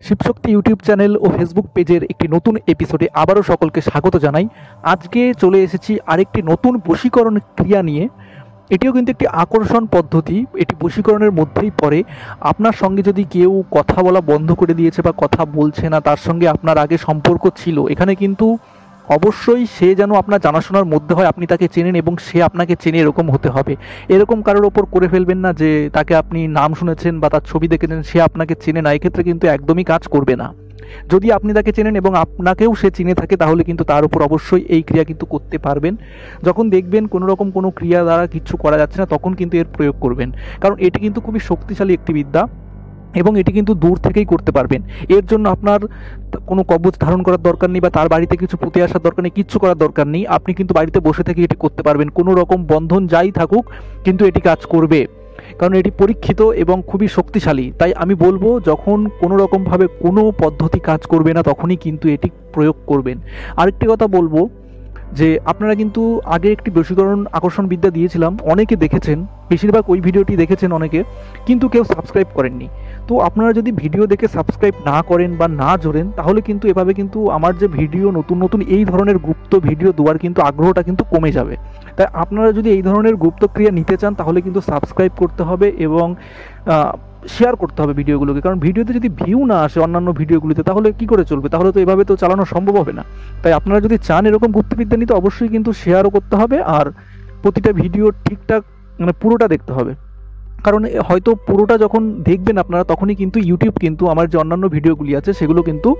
Shivshakti YouTube channel ও Facebook পেজের একটি নতুন এপিসোডে আবারও সকলকে স্বাগত জানাই। আজকে চলে এসেছি আরেকটি নতুন বশীকরণ ক্রিয়া নিয়ে। এটিও কিন্তু একটি আকর্ষণ পদ্ধতি, এটি বশীকরণের মধ্যেই পড়ে। আপনার সঙ্গে যদি কেউ কথা বলা বন্ধ করে দিয়েছে বা কথা বলছে না, তার সঙ্গে আপনার আগে সম্পর্ক ছিল, এখানে কিন্তু অবশ্যই সে যেন আপনার জানাশোনার মধ্যে হয়, আপনি তাকে চেনেন এবং সে আপনাকে চেনে, এরকম হতে হবে। এরকম কারোর ওপর করে ফেলবেন না যে তাকে আপনি নাম শুনেছেন বা তার ছবি দেখেছেন, সে আপনাকে চেনে না, এক্ষেত্রে কিন্তু একদমই কাজ করবে না। যদি আপনি তাকে চেনেন এবং আপনাকেও সে চিনে থাকে, তাহলে কিন্তু তার উপর অবশ্যই এই ক্রিয়া কিন্তু করতে পারবেন। যখন দেখবেন কোনো রকম কোনো ক্রিয়া দ্বারা কিছু করা যাচ্ছে না, তখন কিন্তু এর প্রয়োগ করবেন, কারণ এটি কিন্তু খুবই শক্তিশালী একটি বিদ্যা এবং এটি কিন্তু দূর থেকেই করতে পারবেন। এর জন্য আপনার কোনো কবচ ধারণ করার দরকার নেই বা তার বাড়িতে কিছু পুঁতে আসার দরকার নেই, কিচ্ছু করার দরকার নেই। আপনি কিন্তু বাড়িতে বসে থেকে এটি করতে পারবেন, কোনো রকম বন্ধন যাই থাকুক কিন্তু এটি কাজ করবে, কারণ এটি পরীক্ষিত এবং খুবই শক্তিশালী। তাই আমি বলবো, যখন কোনো রকমভাবে কোনো পদ্ধতি কাজ করবে না, তখনই কিন্তু এটি প্রয়োগ করবেন। আরেকটি কথা বলবো যে আপনারা কিন্তু আগে একটি বশীকরণ আকর্ষণ বিদ্যা দিয়েছিলাম, অনেকে দেখেছেন, বেশিরভাগ ওই ভিডিওটি দেখেছেন অনেকে, কিন্তু কেউ সাবস্ক্রাইব করেননি। তো আপনারা যদি ভিডিও দেখে সাবস্ক্রাইব না করেন বা না জোড়েন, তাহলে কিন্তু এভাবে কিন্তু আমার যে ভিডিও নতুন নতুন এই ধরনের গুপ্ত ভিডিও দেওয়ার কিন্তু আগ্রহটা কিন্তু কমে যাবে। তাই আপনারা যদি এই ধরনের গুপ্ত ক্রিয়া নিতে চান, তাহলে কিন্তু সাবস্ক্রাইব করতে হবে এবং শেয়ার করতে হবে ভিডিওগুলোকে, কারণ ভিডিওতে যদি ভিউ না আসে অন্যান্য ভিডিওগুলিতে, তাহলে কি করে চলবে? তাহলে তো এভাবে তো চালানো সম্ভব হবে না। তাই আপনারা যদি চান এরকম গুপ্তবিদ্যা নিতে, অবশ্যই কিন্তু শেয়ারও করতে হবে আর প্রতিটা ভিডিও ঠিকঠাক মানে পুরোটা দেখতে হবে। কারণ হয়তো পুরোটা যখন দেখবেন আপনারা, তখনই কিন্তু ইউটিউব কিন্তু আমার যে অন্যান্য ভিডিওগুলি আছে সেগুলো কিন্তু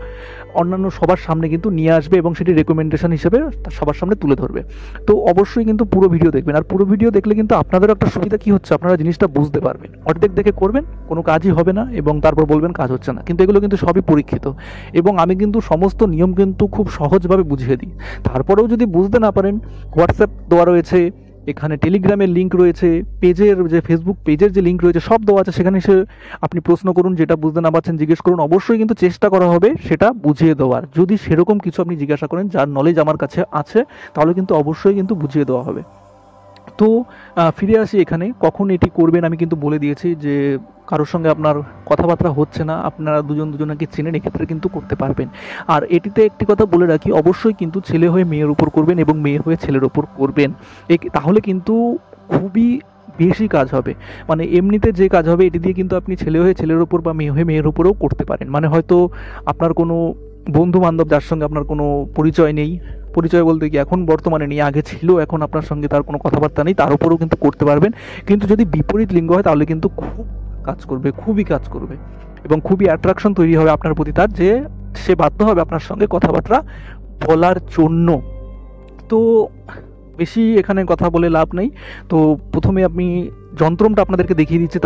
অন্যান্য সবার সামনে কিন্তু নিয়ে আসবে এবং সেটি রেকমেন্ডেশন হিসেবে সবার সামনে তুলে ধরবে। তো অবশ্যই কিন্তু পুরো ভিডিও দেখবেন, আর পুরো ভিডিও দেখলে কিন্তু আপনাদেরও একটা সুবিধা কী হচ্ছে, আপনারা জিনিসটা বুঝতে পারবেন। অর্ধেক দেখে করবেন, কোনো কাজই হবে না এবং তারপর বলবেন কাজ হচ্ছে না, কিন্তু এগুলো কিন্তু সবই পরীক্ষিত এবং আমি কিন্তু সমস্ত নিয়ম কিন্তু খুব সহজভাবে বুঝিয়ে দিই। তারপরেও যদি বুঝতে না পারেন, হোয়াটসঅ্যাপ দেওয়া রয়েছে, এখানে টেলিগ্রামের লিঙ্ক রয়েছে, পেজের যে ফেসবুক পেজের যে লিঙ্ক রয়েছে, সব দেওয়া আছে, সেখানে এসে আপনি প্রশ্ন করুন, যেটা বুঝতে না পারছেন জিজ্ঞেস করুন। অবশ্যই কিন্তু চেষ্টা করা হবে সেটা বুঝিয়ে দেওয়ার। যদি সেরকম কিছু আপনি জিজ্ঞাসা করেন যার নলেজ আমার কাছে আছে, তাহলে কিন্তু অবশ্যই কিন্তু বুঝিয়ে দেওয়া হবে। তো ফিরে আসি এখানে, কখন এটি করবেন আমি কিন্তু বলে দিয়েছি যে কারোর সঙ্গে আপনার কথাবার্তা হচ্ছে না, আপনারা দুজনকে চেনেন, এক্ষেত্রে কিন্তু করতে পারবেন। আর এটিতে একটি কথা বলে রাখি, অবশ্যই কিন্তু ছেলে হয়ে মেয়ের উপর করবেন এবং মেয়ে হয়ে ছেলের উপর করবেন, তাহলে কিন্তু খুবই বেশি কাজ হবে। মানে এমনিতে যে কাজ হবে, এটি দিয়ে কিন্তু আপনি ছেলে হয়ে ছেলের ওপর বা মেয়ে হয়ে মেয়ের উপরেও করতে পারেন। মানে হয়তো আপনার কোনো বন্ধু বান্ধব যার সঙ্গে আপনার কোনো পরিচয় নেই, পরিচয় বলতে কি এখন বর্তমানে নেই, আগে ছিল, এখন আপনার সঙ্গে তার কোনো কথাবার্তা নেই, তার উপরেও কিন্তু করতে পারবেন। কিন্তু যদি বিপরীত লিঙ্গ হয়, তাহলে কিন্তু খুব কাজ করবে, খুবই কাজ করবে এবং খুবই অ্যাট্রাকশন তৈরি হবে আপনার প্রতি তার, যে সে বাধ্য হবে আপনার সঙ্গে কথাবার্তা বলার জন্য। তো বেশি এখানে কথা বলে লাভ নেই। তো প্রথমে আমি যন্ত্রমটা আপনাদেরকে দেখিয়ে দিচ্ছি,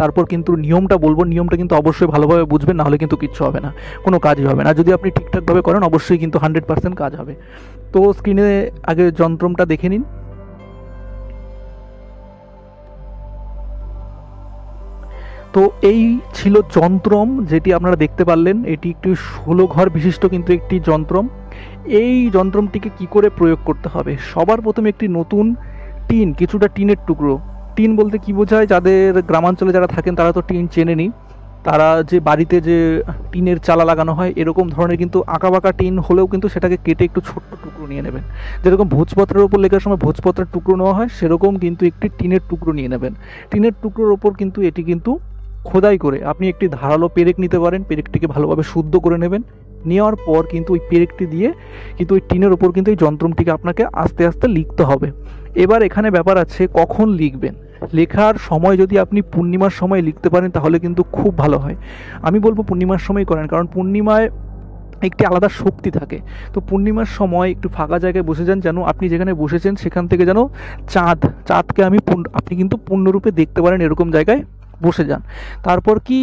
তারপর কিন্তু নিয়মটা বলবো। নিয়মটা কিন্তু অবশ্যই ভালোভাবে বুঝবেন, নাহলে কিন্তু কিচ্ছু হবে না, কোনো কাজই হবে না। যদি আপনি ঠিকঠাকভাবে করেন, অবশ্যই কিন্তু 100% কাজ হবে। তো স্ক্রিনে আগে যন্ত্রমটা দেখে নিন। তো এই ছিল যন্ত্রম, যেটি আপনারা দেখতে পারলেন। এটি একটি 16 ঘর বিশিষ্ট কিন্তু একটি যন্ত্রম। এই যন্ত্রমটিকে কি করে প্রয়োগ করতে হবে? সবার প্রথমে একটি নতুন টিন, কিছুটা টিনের টুকরো। টিন বলতে কি বোঝায়? যাদের গ্রামাঞ্চলে যারা থাকেন তারা তো টিন চেনেনি। তারা যে বাড়িতে যে টিনের চালা লাগানো হয়, এরকম ধরনের কিন্তু আঁকাবাঁকা টিন হলেও কিন্তু সেটাকে কেটে একটু ছোট্ট টুকরো নিয়ে নেবেন। যেরকম ভোজপত্রের ওপর লেখার সময় ভোজপত্রের টুকরো নেওয়া হয়, সেরকম কিন্তু একটি টিনের টুকরো নিয়ে নেবেন। টিনের টুকরোর ওপর কিন্তু এটি কিন্তু খোদাই করে আপনি একটি ধারালো পেরেক নিতে পারেন। পেরেকটিকে ভালোভাবে শুদ্ধ করে নেবেন। নেওয়ার পর কিন্তু ওই পেরেকটি দিয়ে কিন্তু ওই টিনের ওপর কিন্তু এই যন্ত্রটিকে আপনাকে আস্তে আস্তে লিখতে হবে। এবার এখানে ব্যাপার আছে, কখন লিখবেন। লেখার সময় যদি আপনি পূর্ণিমার সময় লিখতে পারেন, তাহলে কিন্তু খুব ভালো হয়। আমি বলবো পূর্ণিমার সময় করেন, কারণ পূর্ণিমায় একটি আলাদা শক্তি থাকে। তো পূর্ণিমার সময় একটু ফাঁকা জায়গায় বসে যান, যেন আপনি যেখানে বসেছেন সেখান থেকে যেন চাঁদকে আপনি কিন্তু পূর্ণরূপে দেখতে পারেন, এরকম জায়গায় বসে যান। তারপর কি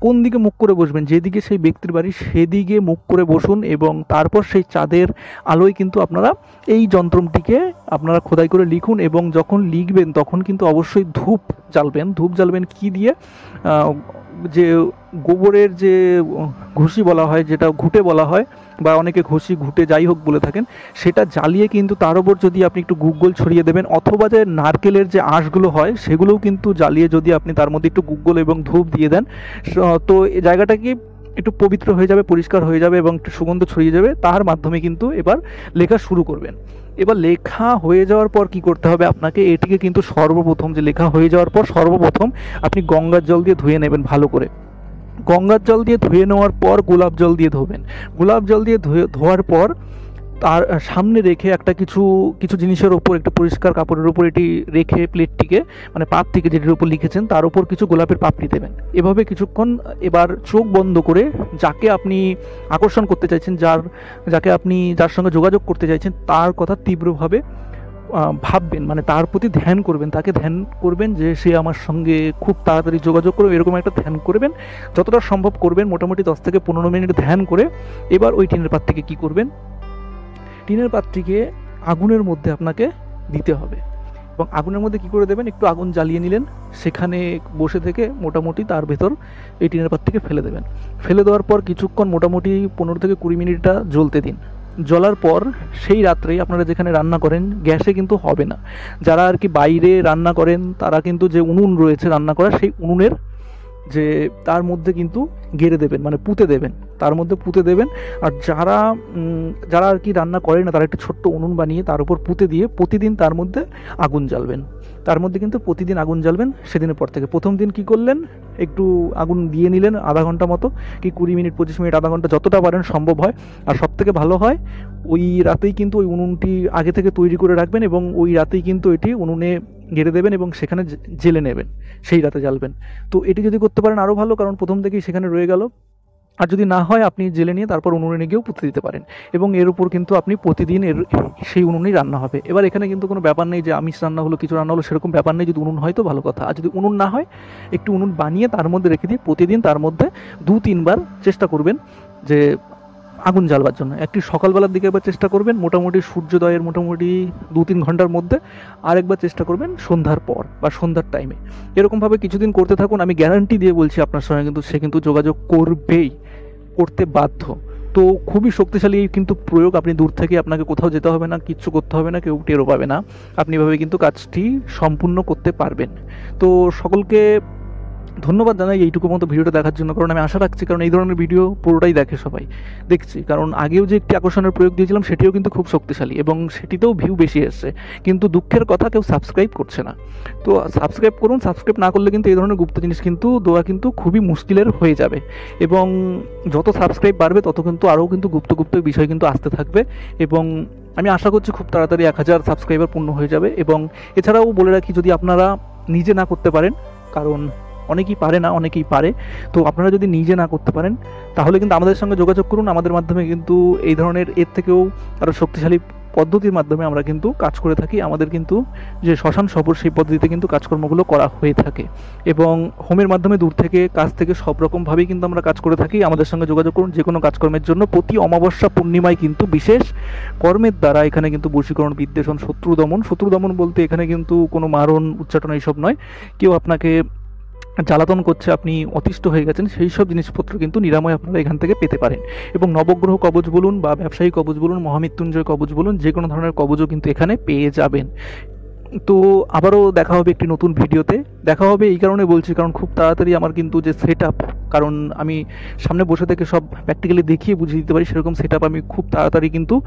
কোন দিকে মুখ করে বসবেন, যেদিকে সেই ব্যক্তির বাড়ি সেদিকে মুখ করে বসুন এবং তারপর সেই চাঁদের আলোয় কিন্তু আপনারা এই যন্ত্রটিকে আপনারা খোদাই করে লিখুন। এবং যখন লিখবেন তখন কিন্তু অবশ্যই ধূপ জ্বালবেন কি দিয়ে? যে গোবরের যে ঘুষি বলা হয়, যেটা ঘুঁটে বলা হয়, বা অনেকে ঘষি ঘুঁটে যাই হোক বলে থাকেন, সেটা জ্বালিয়ে কিন্তু তার উপর যদি আপনি একটু গুগ্গল ছড়িয়ে দেবেন, অথবা যে নারকেলের যে আঁশগুলো হয় সেগুলোও কিন্তু জ্বালিয়ে যদি আপনি তার মধ্যে একটু গুগ্গল এবং ধূপ দিয়ে দেন, তো এই জায়গাটা কি একটু পবিত্র হয়ে যাবে, পরিষ্কার হয়ে যাবে এবং একটু সুগন্ধ ছড়িয়ে যাবে, তার মাধ্যমে কিন্তু এবার লেখা শুরু করবেন। এবার লেখা হয়ে যাওয়ার পর কি করতে হবে আপনাকে, এটিকে কিন্তু সর্বপ্রথম যে লেখা হয়ে যাওয়ার পর সর্বপ্রথম আপনি গঙ্গার জল দিয়ে ধুয়ে নেবেন ভালো করে। গঙ্গার জল দিয়ে ধুয়ে নেওয়ার পর গোলাপ জল দিয়ে ধোবেন। গোলাপ জল দিয়ে ধোয়ার পর তার সামনে রেখে একটা কিছু কিছু জিনিসের ওপর, একটা পরিষ্কার কাপড়ের উপর এটি রেখে প্লেটটিকে, মানে পাতটিকে যেটির উপর লিখেছেন তার উপর কিছু গোলাপের পাপড়ি দেবেন। এভাবে কিছুক্ষণ এবার চোখ বন্ধ করে যাকে আপনি আকর্ষণ করতে চাইছেন, যার সঙ্গে যোগাযোগ করতে চাইছেন তার কথা তীব্রভাবে ভাববেন, মানে তার প্রতি ধ্যান করবেন, তাকে ধ্যান করবেন যে সে আমার সঙ্গে খুব তাড়াতাড়ি যোগাযোগ করবে, এরকম একটা ধ্যান করবেন। যতটা সম্ভব করবেন, মোটামুটি 10 থেকে 15 মিনিট ধ্যান করে এবার ওই টিনের পাত্রটিকে কী করবেন, টিনের পাত্রটিকে আগুনের মধ্যে আপনাকে দিতে হবে। এবং আগুনের মধ্যে কী করে দেবেন, একটু আগুন জ্বালিয়ে নিলেন, সেখানে বসে থেকে মোটামুটি তার ভেতর এই টিনের পাত্রটিকে ফেলে দেবেন। ফেলে দেওয়ার পর কিছুক্ষণ মোটামুটি 15 থেকে 20 মিনিটটা জ্বলতে দিন। জ্বলার পর সেই রাত্রেই আপনারা যেখানে রান্না করেন, গ্যাসে কিন্তু হবে না, যারা আর কি বাইরে রান্না করেন তারা কিন্তু যে উনুন রয়েছে রান্না করার, সেই উনুনের যে তার মধ্যে কিন্তু গেড়ে দেবেন, মানে পুঁতে দেবেন, তার মধ্যে পুঁতে দেবেন। আর যারা আর কি রান্না করে না তারা একটি ছোট্ট উনুন বানিয়ে তার উপর পুঁতে দিয়ে প্রতিদিন তার মধ্যে আগুন জ্বালবেন। তার মধ্যে কিন্তু প্রতিদিন আগুন জ্বালবেন। সেদিনের পর থেকে প্রথম দিন কি করলেন, একটু আগুন দিয়ে নিলেন আধা ঘন্টা মতো, কি 20 মিনিট 25 মিনিট আধা ঘন্টা যতটা পারেন সম্ভব হয়। আর সব থেকে ভালো হয় ওই রাতেই কিন্তু ওই উনুনটি আগে থেকে তৈরি করে রাখবেন এবং ওই রাতেই কিন্তু এটি উনুনে গেড়ে দেবেন এবং সেখানে জেলে নেবেন, সেই রাতে জ্বালবেন। তো এটি যদি করতে পারেন আরও ভালো, কারণ প্রথম থেকেই সেখানে রয়ে গেল। আর যদি না হয় আপনি জেলে নিয়ে তারপর উনুনে গিয়েও পুঁতে দিতে পারেন এবং এর উপর কিন্তু আপনি প্রতিদিন সেই উনুনেই রান্না হবে। এবার এখানে কিন্তু কোনো ব্যাপার নেই যে আমিষ রান্না হলো কিছু রান্না হলো, সেরকম ব্যাপার নেই। যদি উনুন হয় তো ভালো কথা, আর যদি উনুন না হয় একটু উনুন বানিয়ে তার মধ্যে রেখে দিয়ে প্রতিদিন তার মধ্যে 2-3 বার চেষ্টা করবেন যে আগুন জ্বালবার জন্য। একটি সকালবেলার দিকে একবার চেষ্টা করবেন মোটামুটি সূর্যোদয়ের মোটামুটি 2-3 ঘন্টার মধ্যে, আরেকবার চেষ্টা করবেন সন্ধ্যার পর বা সন্ধ্যার টাইমে। এরকমভাবে কিছুদিন করতে থাকুন, আমি গ্যারান্টি দিয়ে বলছি আপনার সঙ্গে কিন্তু সে কিন্তু যোগাযোগ করবেই, করতে বাধ্য। তো খুবই শক্তিশালী কিন্তু প্রয়োগ, আপনি দূর থেকে আপনাকে কোথাও যেতে হবে না, কিচ্ছু করতে হবে না, কেউ টেরও পাবে না, আপনি এভাবে কিন্তু কাজটি সম্পূর্ণ করতে পারবেন। তো সকলকে ধন্যবাদ জানাই এইটুকু মতো ভিডিওটা দেখার জন্য, কারণ আমি আশা রাখছি, কারণ এই ধরনের ভিডিও পুরোটাই দেখে সবাই, দেখছি। কারণ আগেও যে একটি আকর্ষণের প্রয়োগ দিয়েছিলাম সেটিও কিন্তু খুব শক্তিশালী এবং সেটিতেও ভিউ বেশি এসছে, কিন্তু দুঃখের কথা কেউ সাবস্ক্রাইব করছে না। তো সাবস্ক্রাইব করুন, সাবস্ক্রাইব না করলে কিন্তু এই ধরনের গুপ্ত জিনিস কিন্তু দেওয়া কিন্তু খুবই মুশকিলের হয়ে যাবে এবং যত সাবস্ক্রাইব বাড়বে তত কিন্তু আরও কিন্তু গুপ্ত গুপ্ত বিষয় কিন্তু আসতে থাকবে এবং আমি আশা করছি খুব তাড়াতাড়ি 1000 সাবস্ক্রাইবার পূর্ণ হয়ে যাবে। এবং এছাড়াও বলে রাখি, যদি আপনারা নিজে না করতে পারেন, কারণ অনেকেই পারে না, অনেকেই পারে, তো আপনারা যদি নিজে না করতে পারেন তাহলে কিন্তু আমাদের সঙ্গে যোগাযোগ করুন। আমাদের মাধ্যমে কিন্তু এই ধরনের এর থেকেও আরও শক্তিশালী পদ্ধতির মাধ্যমে আমরা কিন্তু কাজ করে থাকি। আমাদের কিন্তু যে শ্মশান সফর, সেই পদ্ধতিতে কিন্তু কাজকর্মগুলো করা হয়ে থাকে এবং হোমের মাধ্যমে দূর থেকে কাজ থেকে সব রকমভাবেই কিন্তু আমরা কাজ করে থাকি। আমাদের সঙ্গে যোগাযোগ করুন যে কোনো কাজকর্মের জন্য। প্রতি অমাবস্যা পূর্ণিমায় কিন্তু বিশেষ কর্মের দ্বারা এখানে কিন্তু বশীকরণ, বিদ্বেষণ, শত্রু দমন বলতে এখানে কিন্তু কোনো মারণ, উচ্চাটন এইসব নয়। কেউ আপনাকে জ্বালাতন করছে, আপনি অতিষ্ঠ হয়ে গেছেন, সেই সব জিনিসপত্র কিন্তু নিরাময় আপনারা এখান থেকে পেতে পারেন। এবং নবগ্রহ কবচ বলুন বা ব্যবসায়ী কবচ বলুন, মহামৃত্যুঞ্জয় কবচ বলুন, যে কোনো ধরনের কবচও কিন্তু এখানে পেয়ে যাবেন। তো আবারও দেখা হবে একটি নতুন ভিডিওতে। দেখা হবে এই কারণে বলছি, কারণ খুব তাড়াতাড়ি আমার কিন্তু যে সেট আপ, কারণ আমি সামনে বসে থেকে সব প্র্যাকটিক্যালি দেখিয়ে বুঝিয়ে দিতে পারি, সেরকম সেট আপ আমি খুব তাড়াতাড়ি কিন্তু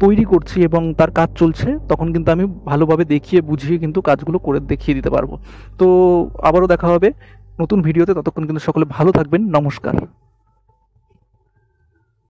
তৈরি করছি এবং তার কাজ চলছে। তখন কিন্তু আমি ভালোভাবে দেখিয়ে বুঝিয়ে কিন্তু কাজগুলো করে দেখিয়ে দিতে পারবো। তো আবারও দেখা হবে নতুন ভিডিওতে, ততক্ষণ কিন্তু সকলে ভালো থাকবেন। নমস্কার।